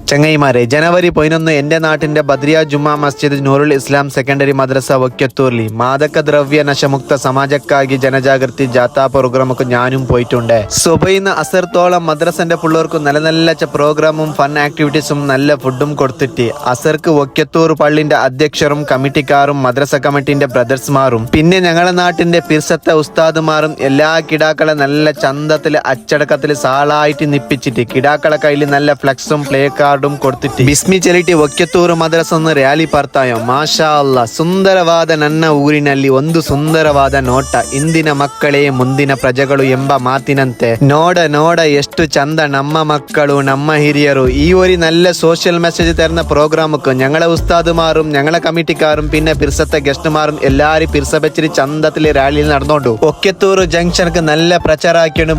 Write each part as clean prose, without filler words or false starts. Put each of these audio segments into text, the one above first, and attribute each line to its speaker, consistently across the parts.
Speaker 1: ചങ്ങൈമാരെ, ജനുവരി 11 എൻ്റെ നാട്ടിൻ്റെ ബദ്രിയ ജുമാ മസ്ജിദ് നൂറുൽ ഇസ്ലാം സെക്കൻഡറി മദ്രസ വക്യത്തൂർലി മാദക ദ്രവ്യ നശമുക്ത സമാജಕ್ಕಾಗಿ ಜನಜಾಗೃತಿ ജാഥാ പ്രോഗ്രാമൊക്കെ ഞാനും പോയിട്ടുണ്ട്. സുബൈന്ന് അസർത്തോളം മദ്രസന്റെ പിള്ളേർക്ക് നല്ല നല്ല പ്രോഗ്രാമും ഫൺ ആക്ടിവിറ്റീസും നല്ല ഫുഡും കൊടുത്തിട്ട് അസർക്ക് വക്യത്തൂർ പള്ളിന്റെ അധ്യക്ഷരും കമ്മിറ്റിക്കാരും മദ്രസ കമ്മിറ്റിന്റെ ബ്രദർസ്മാരും പിന്നെ ഞങ്ങളുടെ നാട്ടിന്റെ പിർസത്തെ ഉസ്താദുമാരും എല്ലാ കിടാക്കളെ നല്ല ചന്തത്തില് അച്ചടക്കത്തില് സാളായിട്ട് നിപ്പിച്ചിട്ട് കിടാക്കളെ കയ്യിൽ നല്ല ഫ്ലെക്സും പ്ലേ ಕಾರ್ಡುം ಕೊಡ್ತಿtti ಬಿಸ್ಮಿ ಚಲಿಟಿ ಒಕ್ಕೆತ್ತೂರು ಮದ್ರಸನ್ನು ರ್ಯಾಲಿ ಬರ್ತಾಯೋ. ಮಾಶಾ ಅಲ್ಲಾ, ಸುಂದರವಾದ ನನ್ನ ಊರಿನಲ್ಲಿ ಒಂದು ಸುಂದರವಾದ ನೋಟ. ಇಂದಿನ ಮಕ್ಕಳೇ ಮುಂದಿನ ಪ್ರಜೆಗಳು ಎಂಬ ಮಾತಿನಂತೆ ನೋಡ ನೋಡ ಎಷ್ಟು ചന്ത ನಮ್ಮ മക്കളു നമ്മ ಹಿರಿಯರು. ഈ ഒരു നല്ല സോഷ്യൽ മെസ്സേജ് തരുന്ന പ്രോഗ്രാമൊക്കെ ഞങ്ങളെ ഉസ്താദുമാരും ഞങ്ങളെ കമ്മിറ്റിക്കാരും പിന്നെ പിർസത്തെ ഗസ്റ്റുമാരും എല്ലാരും പിർസ വെച്ചിട്ട് ചന്തത്തിലെ റാലിയിൽ നടന്നോണ്ടു. ഒക്കെത്തൂർ ജംഗ്ഷനക്ക് നല്ല പ്രചാരാക്കിയാണ്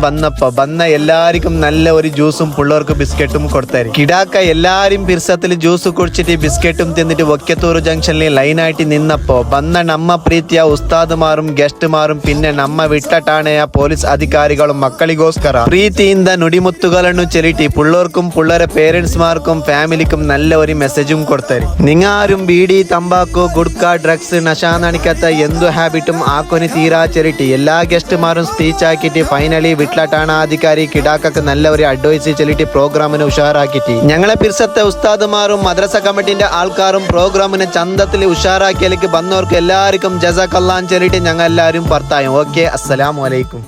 Speaker 1: വന്ന എല്ലാവർക്കും നല്ല ഒരു ജ്യൂസും പിള്ളേർക്ക് ബിസ്ക്കറ്റും കൊടുത്തായിരുന്നു. കിടാക്ക എല്ലാരും പിർസത്തിൽ ജ്യൂസ് കുടിച്ചിട്ട് ബിസ്ക്കറ്റും തിന്നിട്ട് ഒക്കെത്തൂർ ജംഗ്ഷനിൽ ലൈനായിട്ട് നിന്നപ്പോ വന്ന നമ്മ ಪ್ರೀತಿಯ ಉಸ್ತಾದುಮಾരും ಗೆಸ್ಟ್ಮಾരും പിന്നെ ನಮ್ಮ വിട്ട ಠಾಣೆಯ ಪೊಲೀಸ್ ಅಧಿಕಾರಿಗಳು ಮಕ್ಕಳಿಗೋಸ್ಕರ ಪ್ರೀತಿಯಿಂದ ನುಡಿಮುತ್ತುಗಳನ್ನು ಚೆಲ್ಲಿಟಿ പിള്ളേർക്കും പിള്ളേരെ പേരൻസ്മാർക്കും ഫാമിലിക്കും നല്ല ഒരു മെസ്സേജും കൊടുത്തരും. നിങ്ങാരും ബീഡി തമ്പാക്കു ഗുഡ്ക ഡ്രഗ്സ് നശാനണിക്കത്ത എന്തു ഹാബിറ്റും ആക്കൊനി തീരാ ചെറിട്ടി എല്ലാ ഗസ്റ്റുമാരും സ്പീച്ച് ആക്കിയിട്ട് ഫൈനലി വിട്ല ഠാണാധികാരി കിടാക്കക്ക് നല്ല ഒരു അഡ്വൈസ് ചെല്ലിട്ട് പ്രോഗ്രാമിനെ ഉഷാറാക്കിയിട്ട് ഞങ്ങളെ പിർസത്തെ ഉസ്താദുമാരും മദ്രസ കമ്മിറ്റിന്റെ ആൾക്കാരും പ്രോഗ്രാമിനെ ചന്തത്തിൽ ഉഷാറാക്കിയലേക്ക് വന്നവർക്ക് എല്ലാവർക്കും ജസാക്കല്ലാൻ ചെല്ലിട്ട് ഞങ്ങൾ എല്ലാവരും പറത്തായും. ഓക്കെ, അസ്സലാമു അലൈക്കും.